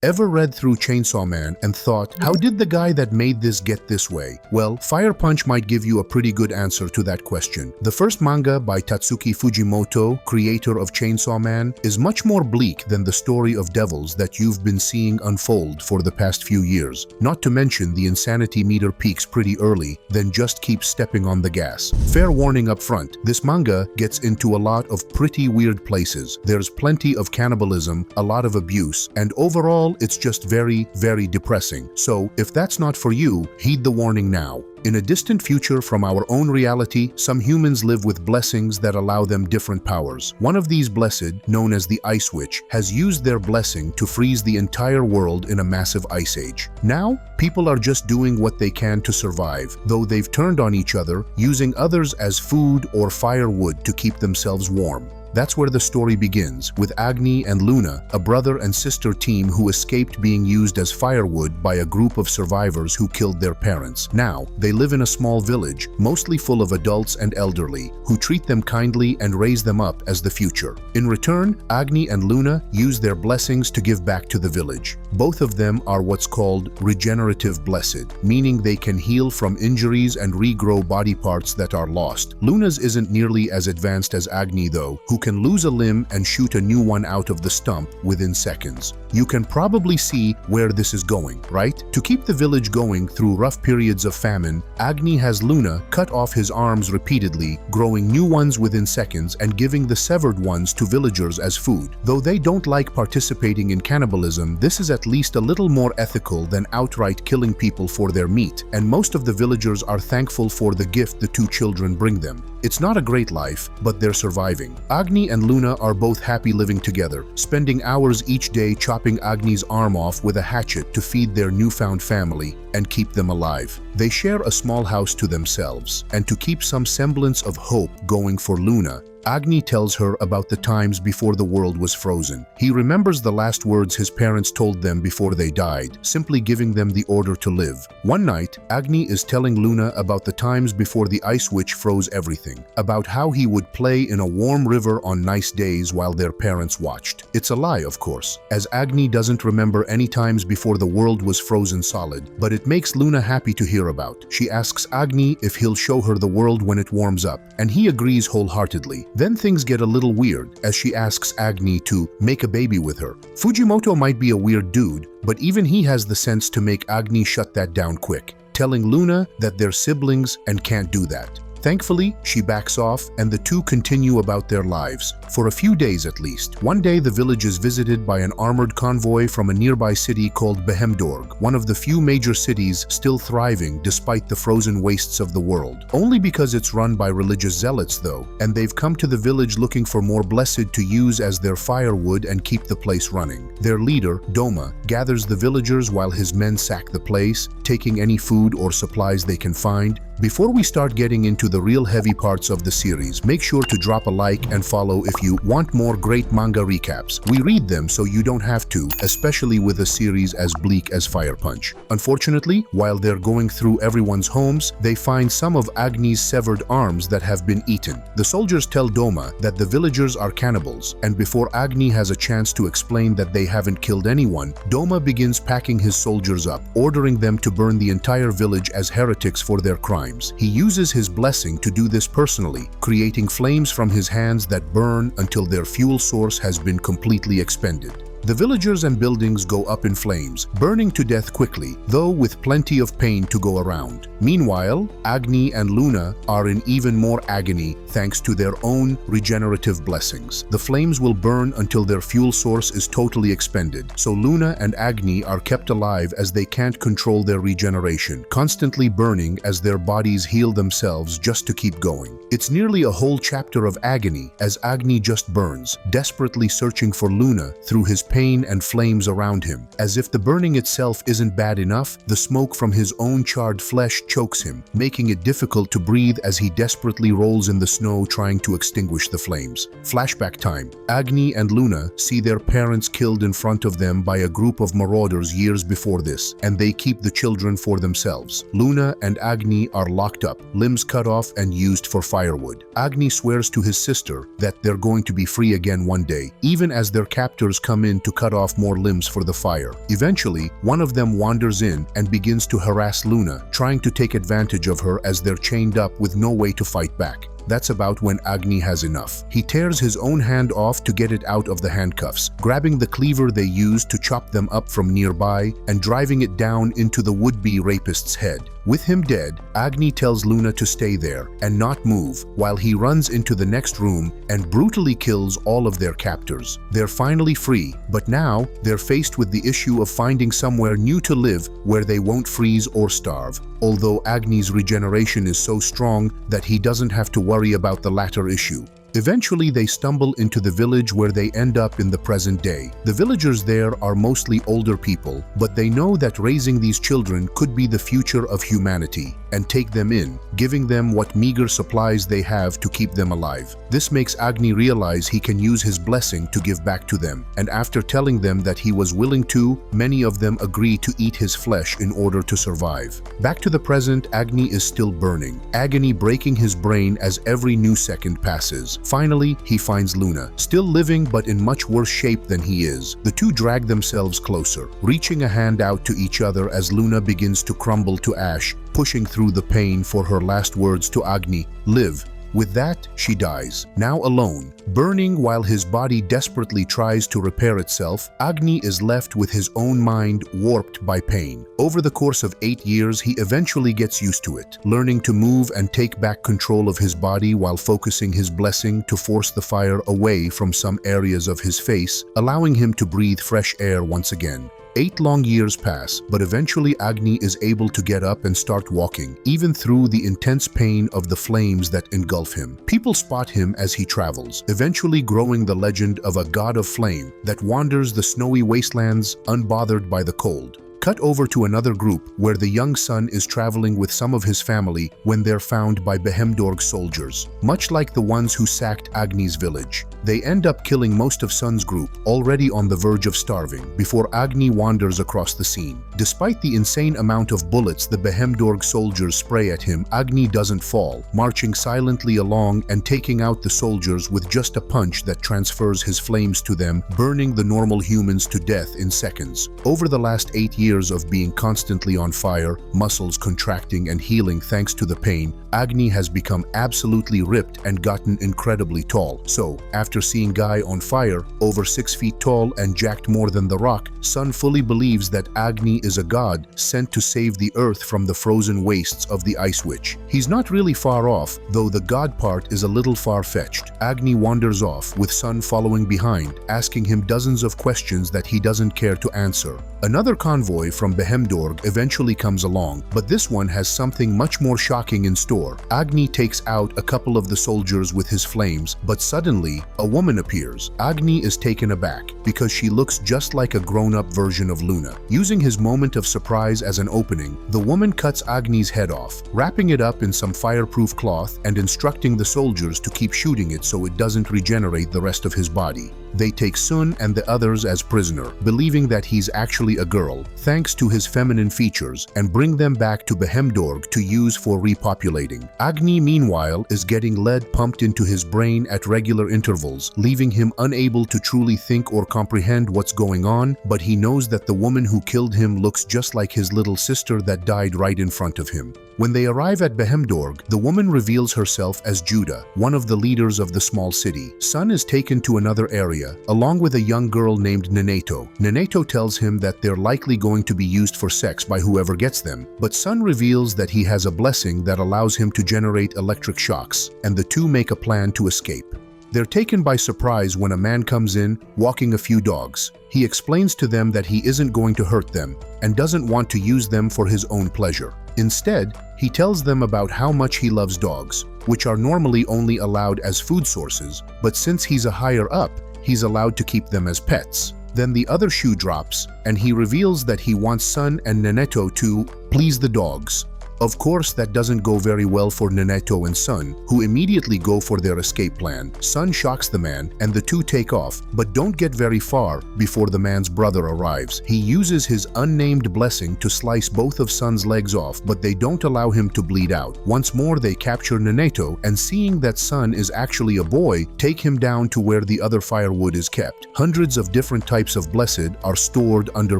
Ever read through Chainsaw Man and thought, how did the guy that made this get this way? Well, Fire Punch might give you a pretty good answer to that question. The first manga by Tatsuki Fujimoto, creator of Chainsaw Man, is much more bleak than the story of devils that you've been seeing unfold for the past few years. Not to mention the insanity meter peaks pretty early, then just keep stepping on the gas. Fair warning up front, this manga gets into a lot of pretty weird places. There's plenty of cannibalism, a lot of abuse, and overall it's just very, very depressing. So if that's not for you, heed the warning now. In a distant future from our own reality, some humans live with blessings that allow them different powers. One of these blessed, known as the Ice Witch, has used their blessing to freeze the entire world in a massive ice age. Now, people are just doing what they can to survive, though they've turned on each other, using others as food or firewood to keep themselves warm. That's where the story begins, with Agni and Luna, a brother and sister team who escaped being used as firewood by a group of survivors who killed their parents. Now, they live in a small village, mostly full of adults and elderly, who treat them kindly and raise them up as the future. In return, Agni and Luna use their blessings to give back to the village. Both of them are what's called regenerative blessed, meaning they can heal from injuries and regrow body parts that are lost. Luna's isn't nearly as advanced as Agni though, who can lose a limb and shoot a new one out of the stump within seconds. You can probably see where this is going, right? To keep the village going through rough periods of famine, Agni has Luna cut off his arms repeatedly, growing new ones within seconds and giving the severed ones to villagers as food. Though they don't like participating in cannibalism, this is at least a little more ethical than outright killing people for their meat, and most of the villagers are thankful for the gift the two children bring them. It's not a great life, but they're surviving. Agni and Luna are both happy living together, spending hours each day chopping Agni's arm off with a hatchet to feed their newfound family and keep them alive. They share a small house to themselves, and to keep some semblance of hope going for Luna, Agni tells her about the times before the world was frozen. He remembers the last words his parents told them before they died, simply giving them the order to live. One night, Agni is telling Luna about the times before the Ice Witch froze everything, about how he would play in a warm river on nice days while their parents watched. It's a lie, of course, as Agni doesn't remember any times before the world was frozen solid, but it makes Luna happy to hear about. She asks Agni if he'll show her the world when it warms up, and he agrees wholeheartedly. Then things get a little weird as she asks Agni to make a baby with her. Fujimoto might be a weird dude, but even he has the sense to make Agni shut that down quick, telling Luna that they're siblings and can't do that. Thankfully, she backs off and the two continue about their lives, for a few days at least. One day the village is visited by an armored convoy from a nearby city called Behemorg, one of the few major cities still thriving despite the frozen wastes of the world. Only because it's run by religious zealots though, and they've come to the village looking for more blessed to use as their firewood and keep the place running. Their leader, Doma, gathers the villagers while his men sack the place, taking any food or supplies they can find. Before we start getting into the real heavy parts of the series, make sure to drop a like and follow if you want more great manga recaps. We read them so you don't have to, especially with a series as bleak as Fire Punch. Unfortunately, while they're going through everyone's homes, they find some of Agni's severed arms that have been eaten. The soldiers tell Doma that the villagers are cannibals, and before Agni has a chance to explain that they haven't killed anyone, Doma begins packing his soldiers up, ordering them to burn the entire village as heretics for their crimes. He uses his blessing to do this personally, creating flames from his hands that burn until their fuel source has been completely expended. The villagers and buildings go up in flames, burning to death quickly, though with plenty of pain to go around. Meanwhile, Agni and Luna are in even more agony thanks to their own regenerative blessings. The flames will burn until their fuel source is totally expended, so Luna and Agni are kept alive as they can't control their regeneration, constantly burning as their bodies heal themselves just to keep going. It's nearly a whole chapter of agony as Agni just burns, desperately searching for Luna through his pain and flames around him. As if the burning itself isn't bad enough, the smoke from his own charred flesh chokes him, making it difficult to breathe as he desperately rolls in the snow trying to extinguish the flames. Flashback time. Agni and Luna see their parents killed in front of them by a group of marauders years before this, and they keep the children for themselves. Luna and Agni are locked up, limbs cut off and used for firewood. Agni swears to his sister that they're going to be free again one day, even as their captors come in to cut off more limbs for the fire. Eventually, one of them wanders in and begins to harass Luna, trying to take advantage of her as they're chained up with no way to fight back. That's about when Agni has enough. He tears his own hand off to get it out of the handcuffs, grabbing the cleaver they use to chop them up from nearby and driving it down into the would-be rapist's head. With him dead, Agni tells Luna to stay there and not move while he runs into the next room and brutally kills all of their captors. They're finally free, but now they're faced with the issue of finding somewhere new to live where they won't freeze or starve, although Agni's regeneration is so strong that he doesn't have to worry about the latter issue. Eventually, they stumble into the village where they end up in the present day. The villagers there are mostly older people, but they know that raising these children could be the future of humanity and take them in, giving them what meager supplies they have to keep them alive. This makes Agni realize he can use his blessing to give back to them, and after telling them that he was willing to, many of them agree to eat his flesh in order to survive. Back to the present, Agni is still burning, agony breaking his brain as every new second passes. Finally, he finds Luna, still living but in much worse shape than he is. The two drag themselves closer, reaching a hand out to each other as Luna begins to crumble to ash, pushing through the pain for her last words to Agni, "Live." With that, she dies. Now alone, burning while his body desperately tries to repair itself, Agni is left with his own mind warped by pain. Over the course of 8 years, he eventually gets used to it, learning to move and take back control of his body while focusing his blessing to force the fire away from some areas of his face, allowing him to breathe fresh air once again. 8 long years pass, but eventually Agni is able to get up and start walking, even through the intense pain of the flames that engulf him. People spot him as he travels, eventually growing the legend of a god of flame that wanders the snowy wastelands unbothered by the cold. Cut over to another group where the young son is traveling with some of his family when they're found by Behemorg soldiers. Much like the ones who sacked Agni's village, they end up killing most of Sun's group, already on the verge of starving, before Agni wanders across the scene. Despite the insane amount of bullets the Behemorg soldiers spray at him, Agni doesn't fall, marching silently along and taking out the soldiers with just a punch that transfers his flames to them, burning the normal humans to death in seconds. Over the last 8 years of being constantly on fire, muscles contracting and healing thanks to the pain, Agni has become absolutely ripped and gotten incredibly tall. So, after seeing Guy on fire, over 6 feet tall and jacked more than the Rock, Sun fully believes that Agni is a god sent to save the earth from the frozen wastes of the Ice Witch. He's not really far off, though the god part is a little far-fetched. Agni wanders off, with Sun following behind, asking him dozens of questions that he doesn't care to answer. Another convoy from Behemorg eventually comes along, but this one has something much more shocking in store. Agni takes out a couple of the soldiers with his flames, but suddenly, a woman appears. Agni is taken aback, because she looks just like a grown-up version of Luna. Using his moment of surprise as an opening, the woman cuts Agni's head off, wrapping it up in some fireproof cloth and instructing the soldiers to keep shooting it so it doesn't regenerate the rest of his body. They take Sun and the others as prisoner, believing that he's actually a girl, thanks to his feminine features, and bring them back to Behemorg to use for repopulating. Agni, meanwhile, is getting lead pumped into his brain at regular intervals, leaving him unable to truly think or comprehend what's going on, but he knows that the woman who killed him looks just like his little sister that died right in front of him. When they arrive at Behemorg, the woman reveals herself as Judah, one of the leaders of the small city. Sun is taken to another area, along with a young girl named Neneto. Neneto tells him that they're likely going to be used for sex by whoever gets them, but Sun reveals that he has a blessing that allows him to generate electric shocks, and the two make a plan to escape. They're taken by surprise when a man comes in, walking a few dogs. He explains to them that he isn't going to hurt them, and doesn't want to use them for his own pleasure. Instead, he tells them about how much he loves dogs, which are normally only allowed as food sources, but since he's a higher up, he's allowed to keep them as pets. Then the other shoe drops, and he reveals that he wants Sun and Neneto to please the dogs. Of course, that doesn't go very well for Neneto and Sun, who immediately go for their escape plan. Sun shocks the man, and the two take off, but don't get very far before the man's brother arrives. He uses his unnamed blessing to slice both of Sun's legs off, but they don't allow him to bleed out. Once more, they capture Neneto, and seeing that Sun is actually a boy, take him down to where the other firewood is kept. Hundreds of different types of blessed are stored under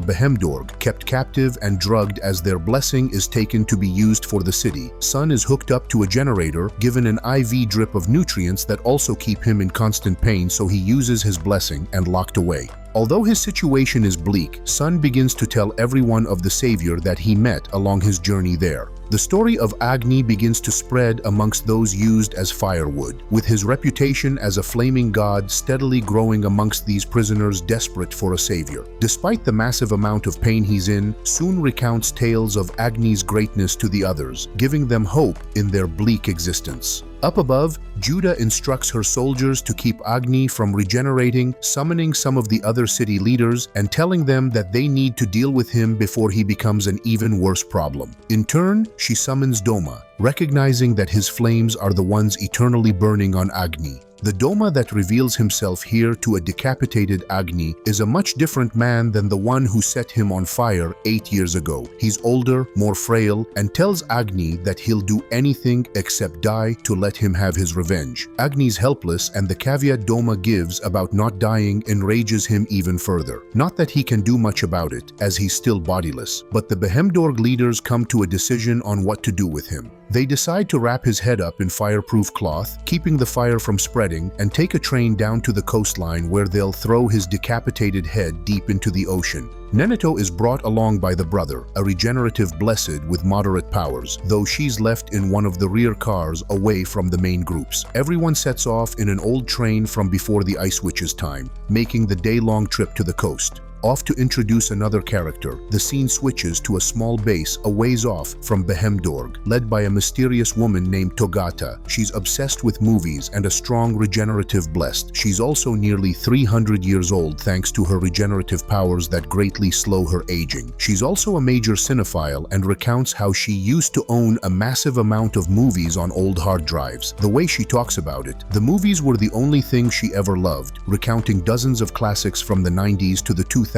Behemorg, kept captive and drugged as their blessing is taken to be used for the city. Sun is hooked up to a generator, given an IV drip of nutrients that also keep him in constant pain, so he uses his blessing and locked away. Although his situation is bleak, Sun begins to tell everyone of the savior that he met along his journey there. The story of Agni begins to spread amongst those used as firewood, with his reputation as a flaming god steadily growing amongst these prisoners desperate for a savior. Despite the massive amount of pain he's in, Sun recounts tales of Agni's greatness to the others, giving them hope in their bleak existence. Up above, Judah instructs her soldiers to keep Agni from regenerating, summoning some of the other city leaders and telling them that they need to deal with him before he becomes an even worse problem. In turn, she summons Doma, recognizing that his flames are the ones eternally burning on Agni. The Doma that reveals himself here to a decapitated Agni is a much different man than the one who set him on fire 8 years ago. He's older, more frail, and tells Agni that he'll do anything except die to let him have his revenge. Agni's helpless, and the caveat Doma gives about not dying enrages him even further. Not that he can do much about it, as he's still bodiless, but the Behemorg leaders come to a decision on what to do with him. They decide to wrap his head up in fireproof cloth, keeping the fire from spreading, and take a train down to the coastline where they'll throw his decapitated head deep into the ocean. Neneto is brought along by the brother, a regenerative blessed with moderate powers, though she's left in one of the rear cars away from the main groups. Everyone sets off in an old train from before the Ice Witch's time, making the day-long trip to the coast. Off to introduce another character, the scene switches to a small base a ways off from Behemorg, led by a mysterious woman named Togata. She's obsessed with movies and a strong regenerative blessed. She's also nearly 300 years old thanks to her regenerative powers that greatly slow her aging. She's also a major cinephile and recounts how she used to own a massive amount of movies on old hard drives. The way she talks about it, the movies were the only thing she ever loved, recounting dozens of classics from the 90s to the 2000s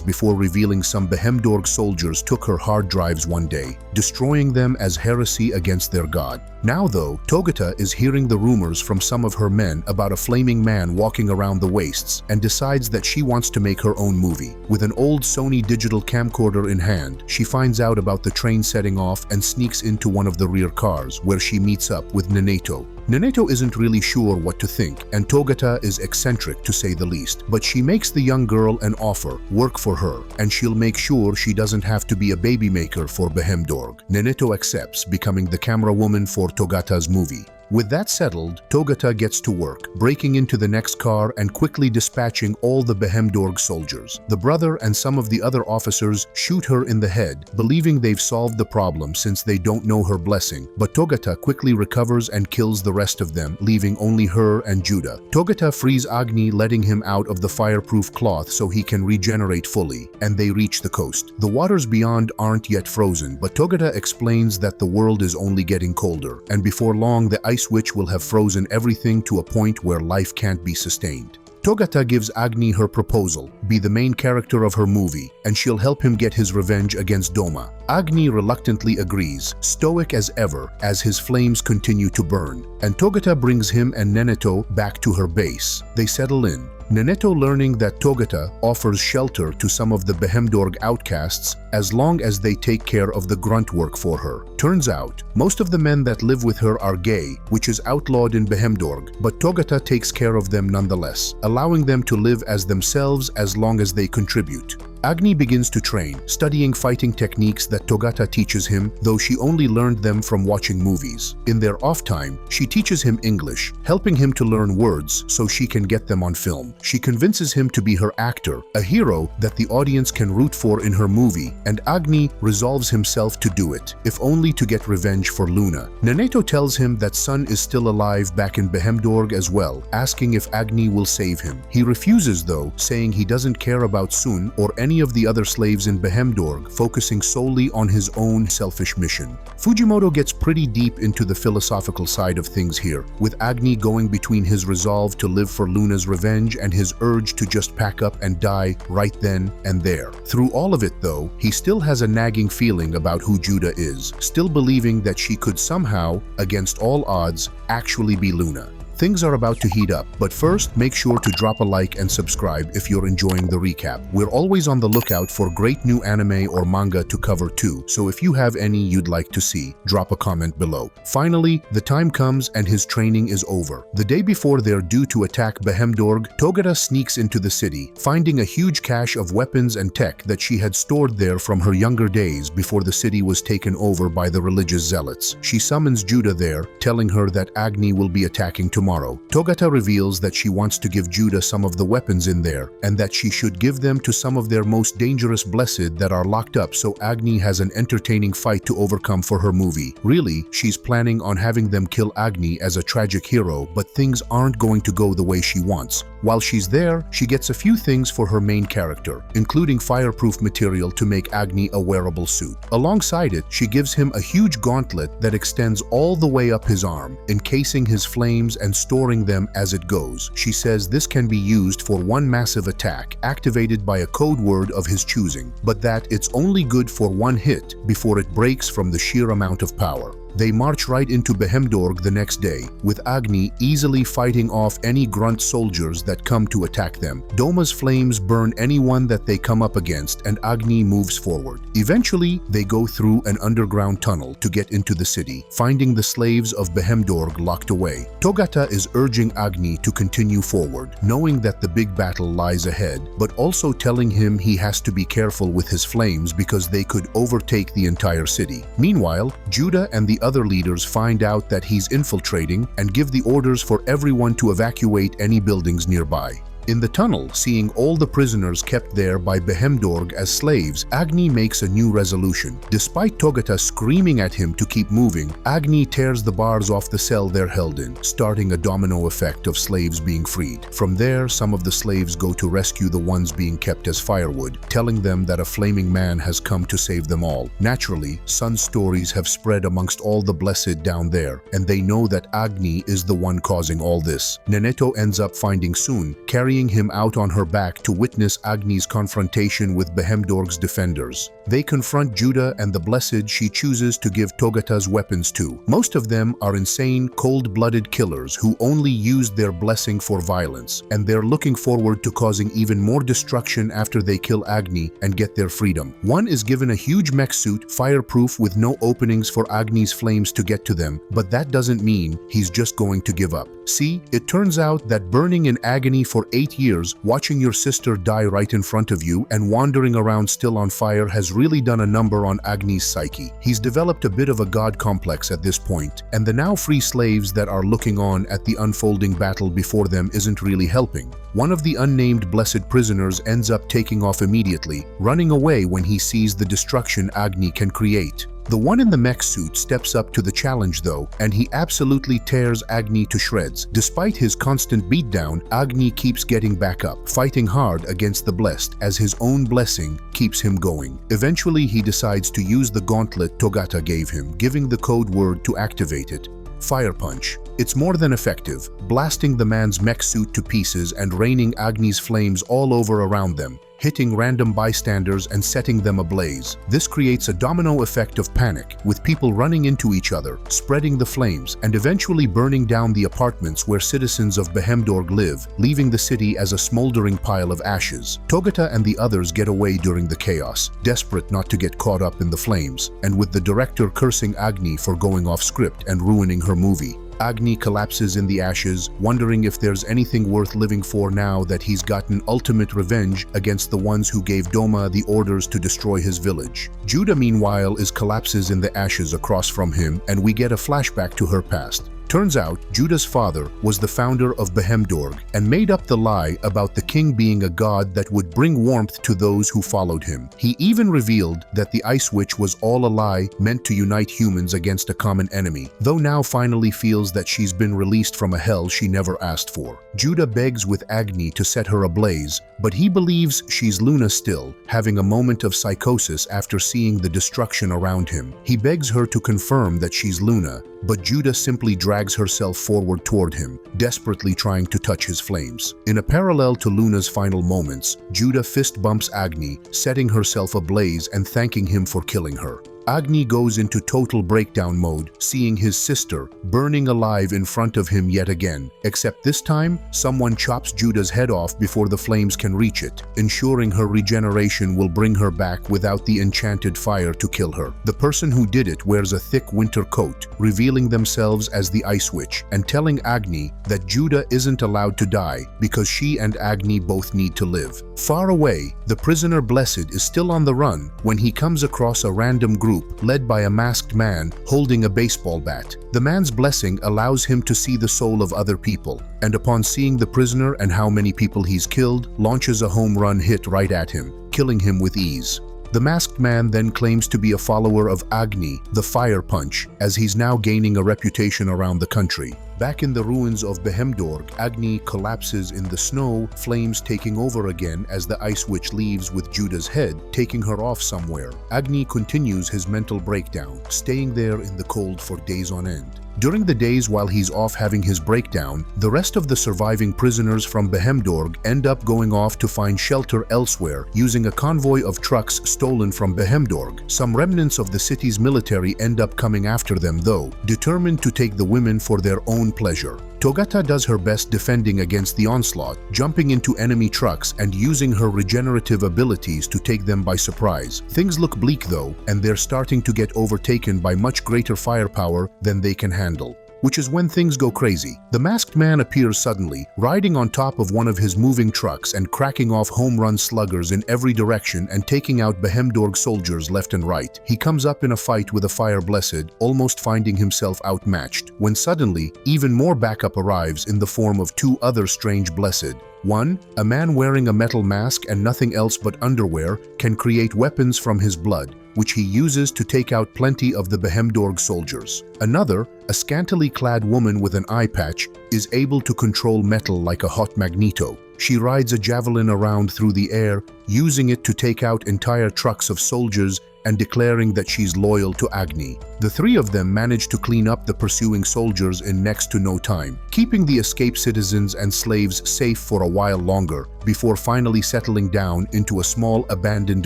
before revealing some Behemorg soldiers took her hard drives one day, destroying them as heresy against their god. Now though, Togata is hearing the rumors from some of her men about a flaming man walking around the wastes and decides that she wants to make her own movie. With an old Sony digital camcorder in hand, she finds out about the train setting off and sneaks into one of the rear cars where she meets up with Neneto. Neneto isn't really sure what to think, and Togata is eccentric to say the least, but she makes the young girl an offer, work for her, and she'll make sure she doesn't have to be a baby maker for Behemorg. Neneto accepts, becoming the camera woman for Togata's movie. With that settled, Togata gets to work, breaking into the next car and quickly dispatching all the Behemorg soldiers. The brother and some of the other officers shoot her in the head, believing they've solved the problem since they don't know her blessing, but Togata quickly recovers and kills the rest of them, leaving only her and Judah. Togata frees Agni, letting him out of the fireproof cloth so he can regenerate fully, and they reach the coast. The waters beyond aren't yet frozen, but Togata explains that the world is only getting colder, and before long the Ice Witch will have frozen everything to a point where life can't be sustained. Togata gives Agni her proposal, be the main character of her movie, and she'll help him get his revenge against Doma. Agni reluctantly agrees, stoic as ever as his flames continue to burn, and Togata brings him and Neneto back to her base. They settle in. Neneto, learning that Togata offers shelter to some of the Behemorg outcasts as long as they take care of the grunt work for her. Turns out, most of the men that live with her are gay, which is outlawed in Behemorg, but Togata takes care of them nonetheless, allowing them to live as themselves as long as they contribute. Agni begins to train, studying fighting techniques that Togata teaches him, though she only learned them from watching movies. In their off time, she teaches him English, helping him to learn words so she can get them on film. She convinces him to be her actor, a hero that the audience can root for in her movie, and Agni resolves himself to do it, if only to get revenge for Luna. Neneto tells him that Sun is still alive back in Behemorg as well, asking if Agni will save him. He refuses though, saying he doesn't care about Sun or any many of the other slaves in Behemorg, focusing solely on his own selfish mission. Fujimoto gets pretty deep into the philosophical side of things here, with Agni going between his resolve to live for Luna's revenge and his urge to just pack up and die right then and there. Through all of it though, he still has a nagging feeling about who Judah is, still believing that she could somehow, against all odds, actually be Luna. Things are about to heat up, but first make sure to drop a like and subscribe if you're enjoying the recap. We're always on the lookout for great new anime or manga to cover too, so if you have any you'd like to see, drop a comment below. Finally, the time comes and his training is over. The day before they're due to attack Behemorg, Togata sneaks into the city, finding a huge cache of weapons and tech that she had stored there from her younger days before the city was taken over by the religious zealots. She summons Judah there, telling her that Agni will be attacking tomorrow. Togata reveals that she wants to give Judah some of the weapons in there, and that she should give them to some of their most dangerous blessed that are locked up so Agni has an entertaining fight to overcome for her movie. Really, she's planning on having them kill Agni as a tragic hero, but things aren't going to go the way she wants. While she's there, she gets a few things for her main character, including fireproof material to make Agni a wearable suit. Alongside it, she gives him a huge gauntlet that extends all the way up his arm, encasing his flames and storing them as it goes. She says this can be used for one massive attack, activated by a code word of his choosing, but that it's only good for one hit before it breaks from the sheer amount of power. They march right into Behemorg the next day, with Agni easily fighting off any grunt soldiers that come to attack them. Doma's flames burn anyone that they come up against, and Agni moves forward. Eventually, they go through an underground tunnel to get into the city, finding the slaves of Behemorg locked away. Togata is urging Agni to continue forward, knowing that the big battle lies ahead, but also telling him he has to be careful with his flames because they could overtake the entire city. Meanwhile, Judah and the other leaders find out that he's infiltrating and give the orders for everyone to evacuate any buildings nearby. In the tunnel, seeing all the prisoners kept there by Behemorg as slaves, Agni makes a new resolution. Despite Togata screaming at him to keep moving, Agni tears the bars off the cell they're held in, starting a domino effect of slaves being freed. From there, some of the slaves go to rescue the ones being kept as firewood, telling them that a flaming man has come to save them all. Naturally, Sun's stories have spread amongst all the blessed down there, and they know that Agni is the one causing all this. Neneto ends up finding Sun, carrying him out on her back to witness Agni's confrontation with Behemorg's defenders. They confront Judah and the blessed she chooses to give Togata's weapons to. Most of them are insane, cold-blooded killers who only used their blessing for violence, and they're looking forward to causing even more destruction after they kill Agni and get their freedom. One is given a huge mech suit, fireproof with no openings for Agni's flames to get to them, but that doesn't mean he's just going to give up. See, it turns out that burning in agony for 8 years, watching your sister die right in front of you, and wandering around still on fire has really done a number on Agni's psyche. He's developed a bit of a god complex at this point, and the now free slaves that are looking on at the unfolding battle before them isn't really helping. One of the unnamed blessed prisoners ends up taking off immediately, running away when he sees the destruction Agni can create. The one in the mech suit steps up to the challenge though, and he absolutely tears Agni to shreds. Despite his constant beatdown, Agni keeps getting back up, fighting hard against the blessed as his own blessing keeps him going. Eventually, he decides to use the gauntlet Togata gave him, giving the code word to activate it. Fire Punch. It's more than effective, blasting the man's mech suit to pieces and raining Agni's flames all over around them, hitting random bystanders and setting them ablaze. This creates a domino effect of panic, with people running into each other, spreading the flames, and eventually burning down the apartments where citizens of Behemorg live, leaving the city as a smoldering pile of ashes. Togata and the others get away during the chaos, desperate not to get caught up in the flames, and with the director cursing Agni for going off script and ruining her movie. Agni collapses in the ashes, wondering if there's anything worth living for now that he's gotten ultimate revenge against the ones who gave Doma the orders to destroy his village. Judah, meanwhile, collapses in the ashes across from him, and we get a flashback to her past. Turns out, Judah's father was the founder of Behemorg and made up the lie about the king being a god that would bring warmth to those who followed him. He even revealed that the Ice Witch was all a lie meant to unite humans against a common enemy, though now finally feels that she's been released from a hell she never asked for. Judah begs with Agni to set her ablaze, but he believes she's Luna still, having a moment of psychosis after seeing the destruction around him. He begs her to confirm that she's Luna, but Judah simply drags herself forward toward him, desperately trying to touch his flames. In a parallel to Luna's final moments, Judah fist bumps Agni, setting herself ablaze and thanking him for killing her. Agni goes into total breakdown mode, seeing his sister burning alive in front of him yet again, except this time, someone chops Judah's head off before the flames can reach it, ensuring her regeneration will bring her back without the enchanted fire to kill her. The person who did it wears a thick winter coat, revealing themselves as the Ice Witch, and telling Agni that Judah isn't allowed to die because she and Agni both need to live. Far away, the prisoner Blessed is still on the run when he comes across a random group led by a masked man holding a baseball bat. The man's blessing allows him to see the soul of other people, and upon seeing the prisoner and how many people he's killed, launches a home run hit right at him, killing him with ease. The masked man then claims to be a follower of Agni, the fire punch, as he's now gaining a reputation around the country. Back in the ruins of Behemorg, Agni collapses in the snow, flames taking over again as the Ice Witch leaves with Judah's head, taking her off somewhere. Agni continues his mental breakdown, staying there in the cold for days on end. During the days while he's off having his breakdown, the rest of the surviving prisoners from Behemorg end up going off to find shelter elsewhere, using a convoy of trucks stolen from Behemorg. Some remnants of the city's military end up coming after them though, determined to take the women for their own pleasure. Togata does her best defending against the onslaught, jumping into enemy trucks and using her regenerative abilities to take them by surprise. Things look bleak though, and they're starting to get overtaken by much greater firepower than they can handle, which is when things go crazy. The masked man appears suddenly, riding on top of one of his moving trucks and cracking off home run sluggers in every direction and taking out Behemorg soldiers left and right. He comes up in a fight with a fire blessed, almost finding himself outmatched, when suddenly, even more backup arrives in the form of two other strange blessed. One, a man wearing a metal mask and nothing else but underwear can create weapons from his blood, which he uses to take out plenty of the Behemorg soldiers. Another, a scantily clad woman with an eye patch, is able to control metal like a hot magneto. She rides a javelin around through the air, using it to take out entire trucks of soldiers and declaring that she's loyal to Agni. The three of them manage to clean up the pursuing soldiers in next to no time, keeping the escaped citizens and slaves safe for a while longer, before finally settling down into a small abandoned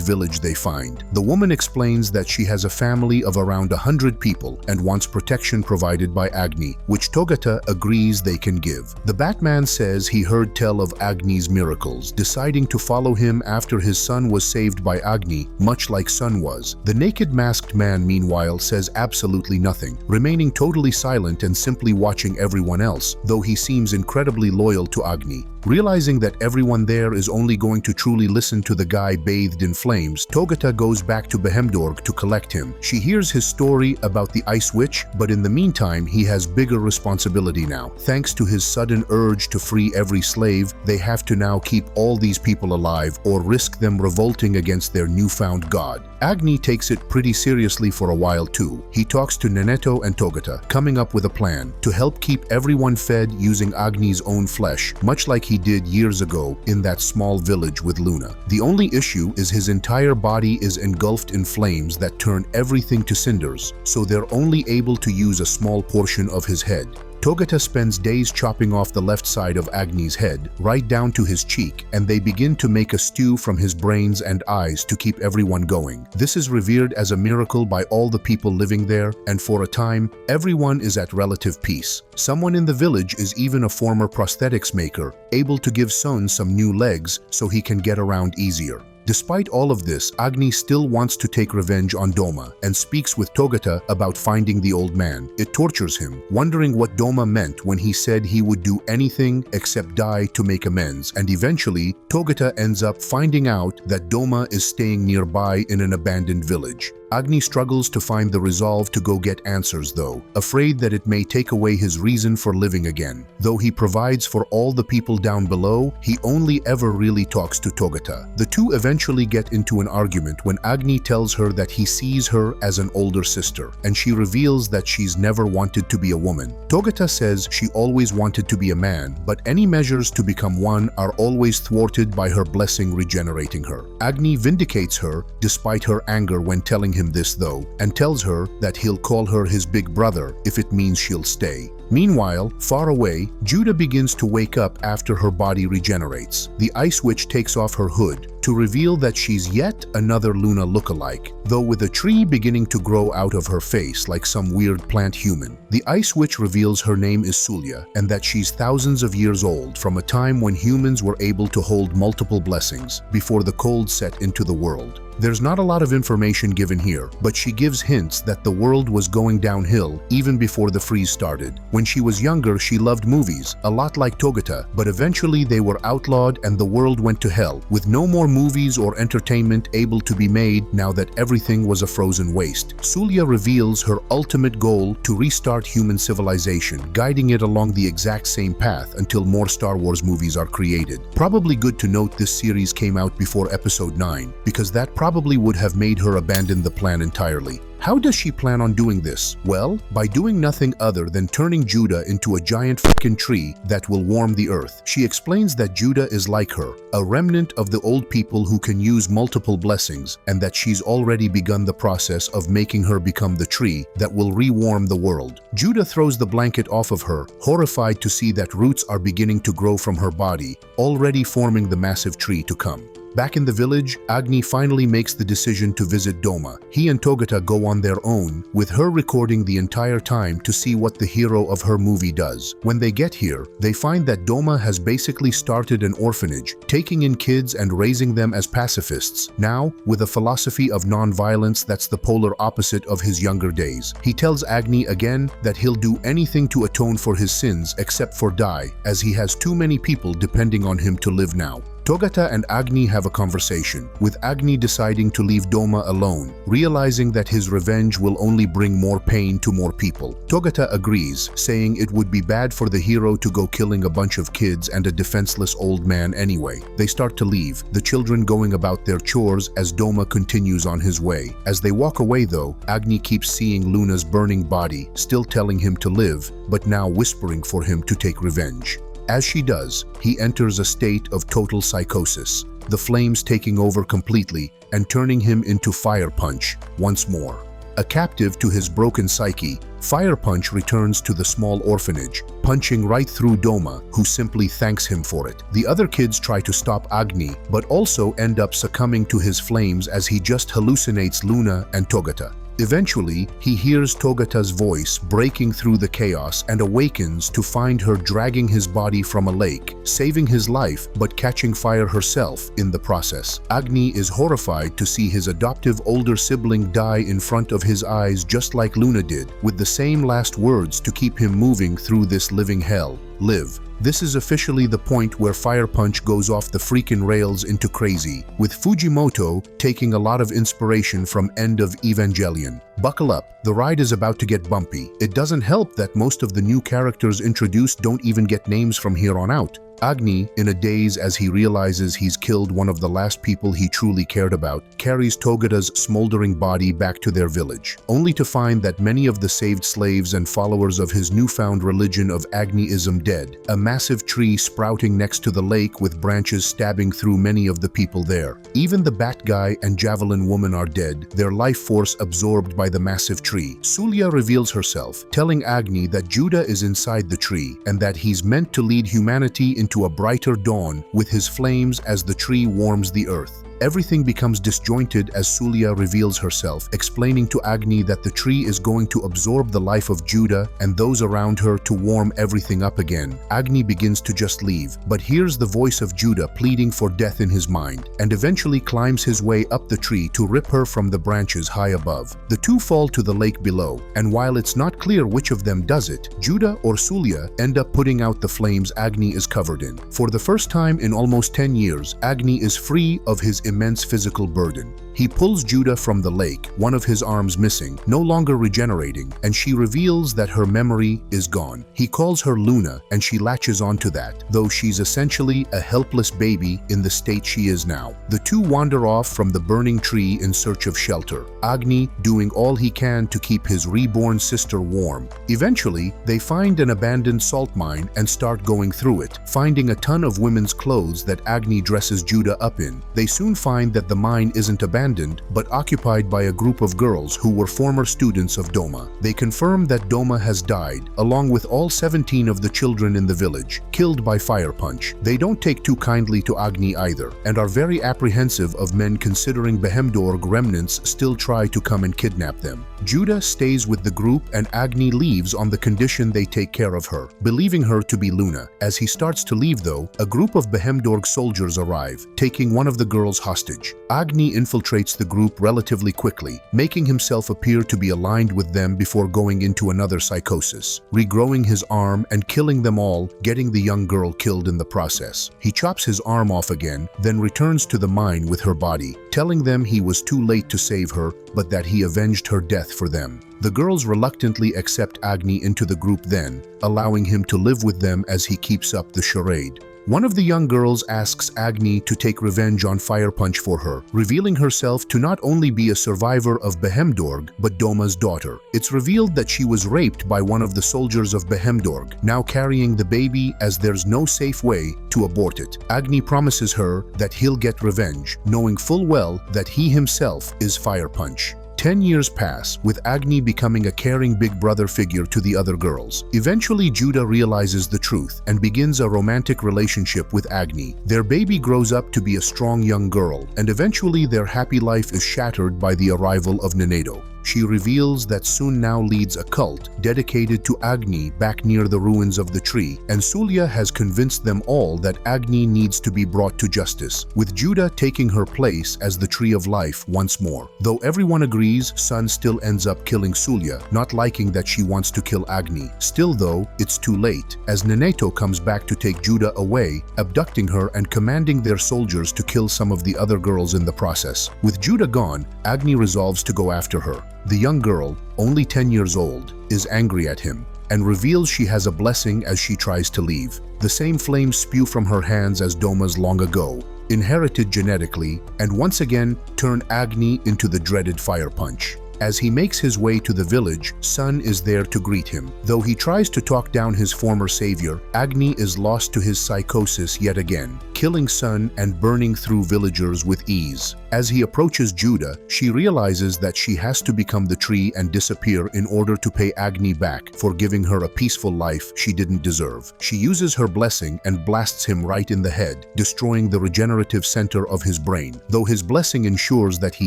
village they find. The woman explains that she has a family of around 100 people and wants protection provided by Agni, which Togata agrees they can give. The Batman says he heard tell of Agni's miracles, deciding to follow him after his son was saved by Agni, much like Sun was. The naked masked man meanwhile says absolutely nothing, remaining totally silent and simply watching everyone else, though he seems incredibly loyal to Agni. Realizing that everyone there is only going to truly listen to the guy bathed in flames, Togata goes back to Behemorg to collect him. She hears his story about the Ice Witch, but in the meantime he has bigger responsibility now. Thanks to his sudden urge to free every slave, they have to now keep all these people alive or risk them revolting against their newfound god. Agni takes it pretty seriously for a while too. He talks to Neneto and Togata, coming up with a plan to help keep everyone fed using Agni's own flesh, much like he did years ago in that small village with Luna. The only issue is his entire body is engulfed in flames that turn everything to cinders, so they're only able to use a small portion of his head. Togata spends days chopping off the left side of Agni's head, right down to his cheek, and they begin to make a stew from his brains and eyes to keep everyone going. This is revered as a miracle by all the people living there, and for a time, everyone is at relative peace. Someone in the village is even a former prosthetics maker, able to give Sun some new legs so he can get around easier. Despite all of this, Agni still wants to take revenge on Doma and speaks with Togata about finding the old man. It tortures him, wondering what Doma meant when he said he would do anything except die to make amends, and eventually, Togata ends up finding out that Doma is staying nearby in an abandoned village. Agni struggles to find the resolve to go get answers though, afraid that it may take away his reason for living again. Though he provides for all the people down below, he only ever really talks to Togata. The two eventually get into an argument when Agni tells her that he sees her as an older sister, and she reveals that she's never wanted to be a woman. Togata says she always wanted to be a man, but any measures to become one are always thwarted by her blessing regenerating her. Agni vindicates her despite her anger when telling him this though, and tells her that he'll call her his big brother if it means she'll stay. Meanwhile, far away, Judah begins to wake up after her body regenerates. The Ice Witch takes off her hood to reveal that she's yet another Luna lookalike, though with a tree beginning to grow out of her face like some weird plant human. The Ice Witch reveals her name is Sulya and that she's thousands of years old from a time when humans were able to hold multiple blessings before the cold set into the world. There's not a lot of information given here, but she gives hints that the world was going downhill even before the freeze started. When she was younger, she loved movies, a lot like Togata, but eventually they were outlawed and the world went to hell, with no more movies or entertainment able to be made now that everything was a frozen waste. Sulya reveals her ultimate goal to restart human civilization, guiding it along the exact same path until more Star Wars movies are created. Probably good to note this series came out before Episode 9, because that probably would have made her abandon the plan entirely. How does she plan on doing this? Well, by doing nothing other than turning Judah into a giant frickin' tree that will warm the earth. She explains that Judah is like her, a remnant of the old people who can use multiple blessings, and that she's already begun the process of making her become the tree that will rewarm the world. Judah throws the blanket off of her, horrified to see that roots are beginning to grow from her body, already forming the massive tree to come. Back in the village, Agni finally makes the decision to visit Doma. He and Togata go on their own, with her recording the entire time to see what the hero of her movie does. When they get here, they find that Doma has basically started an orphanage, taking in kids and raising them as pacifists, now with a philosophy of non-violence that's the polar opposite of his younger days. He tells Agni again that he'll do anything to atone for his sins except for die, as he has too many people depending on him to live now. Togata and Agni have a conversation, with Agni deciding to leave Doma alone, realizing that his revenge will only bring more pain to more people. Togata agrees, saying it would be bad for the hero to go killing a bunch of kids and a defenseless old man anyway. They start to leave, the children going about their chores as Doma continues on his way. As they walk away though, Agni keeps seeing Luna's burning body, still telling him to live, but now whispering for him to take revenge. As she does, he enters a state of total psychosis, the flames taking over completely and turning him into Fire Punch once more. A captive to his broken psyche, Fire Punch returns to the small orphanage, punching right through Doma, who simply thanks him for it. The other kids try to stop Agni, but also end up succumbing to his flames as he just hallucinates Luna and Togata. Eventually, he hears Togata's voice breaking through the chaos and awakens to find her dragging his body from a lake, saving his life but catching fire herself in the process. Agni is horrified to see his adoptive older sibling die in front of his eyes just like Luna did, with the same last words to keep him moving through this living hell: live. This is officially the point where Fire Punch goes off the freaking rails into crazy, with Fujimoto taking a lot of inspiration from End of Evangelion. Buckle up, the ride is about to get bumpy. It doesn't help that most of the new characters introduced don't even get names from here on out. Agni, in a daze as he realizes he's killed one of the last people he truly cared about, carries Togata's smoldering body back to their village, only to find that many of the saved slaves and followers of his newfound religion of Agniism dead, a massive tree sprouting next to the lake with branches stabbing through many of the people there. Even the Bat Guy and Javelin Woman are dead, their life force absorbed by the massive tree. Sulya reveals herself, telling Agni that Judah is inside the tree and that he's meant to lead humanity into a brighter dawn with his flames as the tree warms the earth. Everything becomes disjointed as Sulya reveals herself, explaining to Agni that the tree is going to absorb the life of Judah and those around her to warm everything up again. Agni begins to just leave, but hears the voice of Judah pleading for death in his mind, and eventually climbs his way up the tree to rip her from the branches high above. The two fall to the lake below, and while it's not clear which of them does it, Judah or Sulya end up putting out the flames Agni is covered in. For the first time in almost 10 years, Agni is free of his immense physical burden. He pulls Judah from the lake, one of his arms missing, no longer regenerating, and she reveals that her memory is gone. He calls her Luna, and she latches onto that, though she's essentially a helpless baby in the state she is now. The two wander off from the burning tree in search of shelter, Agni doing all he can to keep his reborn sister warm. Eventually, they find an abandoned salt mine and start going through it, finding a ton of women's clothes that Agni dresses Judah up in. They soon find that the mine isn't abandoned, but occupied by a group of girls who were former students of Doma. They confirm that Doma has died, along with all 17 of the children in the village, killed by fire punch. They don't take too kindly to Agni either, and are very apprehensive of men considering Behemorg remnants still try to come and kidnap them. Judah stays with the group and Agni leaves on the condition they take care of her, believing her to be Luna. As he starts to leave though, a group of Behemorg soldiers arrive, taking one of the girls hostage. Agni infiltrates the group relatively quickly, making himself appear to be aligned with them before going into another psychosis, regrowing his arm and killing them all, getting the young girl killed in the process. He chops his arm off again, then returns to the mine with her body, telling them he was too late to save her, but that he avenged her death for them. The girls reluctantly accept Agni into the group then, allowing him to live with them as he keeps up the charade. One of the young girls asks Agni to take revenge on Fire Punch for her, revealing herself to not only be a survivor of Behemorg, but Doma's daughter. It's revealed that she was raped by one of the soldiers of Behemorg, now carrying the baby as there's no safe way to abort it. Agni promises her that he'll get revenge, knowing full well that he himself is Fire Punch. 10 years pass, with Agni becoming a caring big brother figure to the other girls. Eventually, Judah realizes the truth and begins a romantic relationship with Agni. Their baby grows up to be a strong young girl, and eventually their happy life is shattered by the arrival of Nenedo. She reveals that Sun now leads a cult dedicated to Agni back near the ruins of the tree, and Sulya has convinced them all that Agni needs to be brought to justice, with Judah taking her place as the Tree of Life once more. Though everyone agrees, Sun still ends up killing Sulya, not liking that she wants to kill Agni. Still though, it's too late, as Neneto comes back to take Judah away, abducting her and commanding their soldiers to kill some of the other girls in the process. With Judah gone, Agni resolves to go after her. The young girl, only 10 years old, is angry at him and reveals she has a blessing as she tries to leave. The same flames spew from her hands as Doma's long ago, inherited genetically, and once again turn Agni into the dreaded Fire Punch. As he makes his way to the village, Sun is there to greet him. Though he tries to talk down his former savior, Agni is lost to his psychosis yet again, killing Sun and burning through villagers with ease. As he approaches Judah, she realizes that she has to become the tree and disappear in order to pay Agni back for giving her a peaceful life she didn't deserve. She uses her blessing and blasts him right in the head, destroying the regenerative center of his brain. Though his blessing ensures that he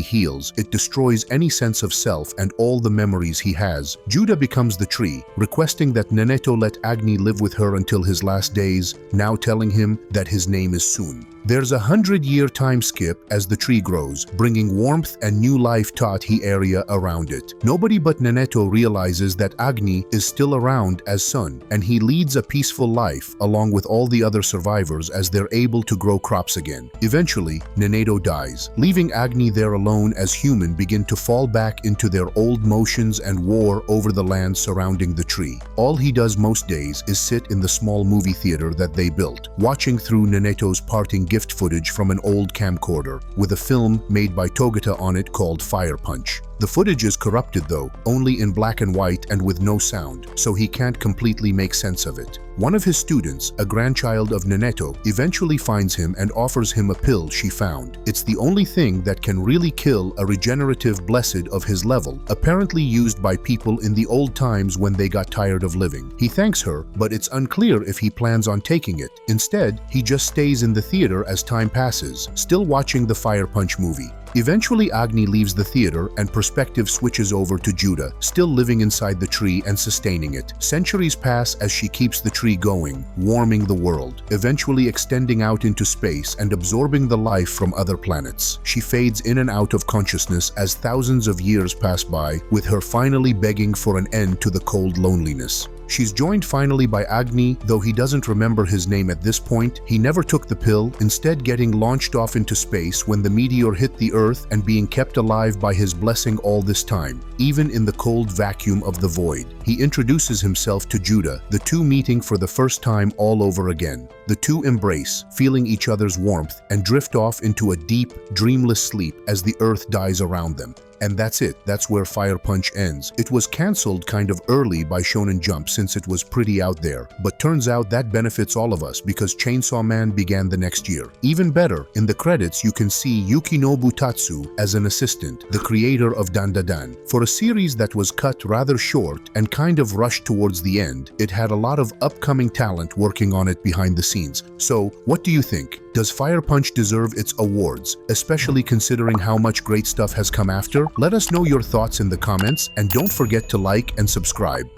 heals, it destroys any sense of self and all the memories he has. Judah becomes the tree, requesting that Neneto let Agni live with her until his last days, now telling him that his name is Sun. There's a 100-year time skip as the tree grows, bringing warmth and new life to the area around it. Nobody but Neneto realizes that Agni is still around as Sun, and he leads a peaceful life along with all the other survivors as they're able to grow crops again. Eventually, Neneto dies, leaving Agni there alone as humans begin to fall back into their old motions and war over the land surrounding the tree. All he does most days is sit in the small movie theater that they built, watching through Neneto's parting gift footage from an old camcorder, with a film made by Togata on it called Fire Punch. The footage is corrupted though, only in black and white and with no sound, so he can't completely make sense of it. One of his students, a grandchild of Neneto, eventually finds him and offers him a pill she found. It's the only thing that can really kill a regenerative blessed of his level, apparently used by people in the old times when they got tired of living. He thanks her, but it's unclear if he plans on taking it. Instead, he just stays in the theater as time passes, still watching the Fire Punch movie. Eventually, Agni leaves the theater and perspective switches over to Judah, still living inside the tree and sustaining it. Centuries pass as she keeps the tree going, warming the world, eventually extending out into space and absorbing the life from other planets. She fades in and out of consciousness as thousands of years pass by, with her finally begging for an end to the cold loneliness. She's joined finally by Agni, though he doesn't remember his name at this point. He never took the pill, instead getting launched off into space when the meteor hit the Earth and being kept alive by his blessing all this time, even in the cold vacuum of the void. He introduces himself to Judah, the two meeting for the first time all over again. The two embrace, feeling each other's warmth, and drift off into a deep, dreamless sleep as the Earth dies around them. And that's it. That's where Fire Punch ends. It was cancelled kind of early by Shonen Jump since it was pretty out there, but turns out that benefits all of us because Chainsaw Man began the next year. Even better, in the credits you can see Yukinobu Tatsu as an assistant, the creator of Dandadan. For a series that was cut rather short and kind of rushed towards the end, it had a lot of upcoming talent working on it behind the scenes. So, what do you think? Does Fire Punch deserve its awards, especially considering how much great stuff has come after? Let us know your thoughts in the comments, and don't forget to like and subscribe.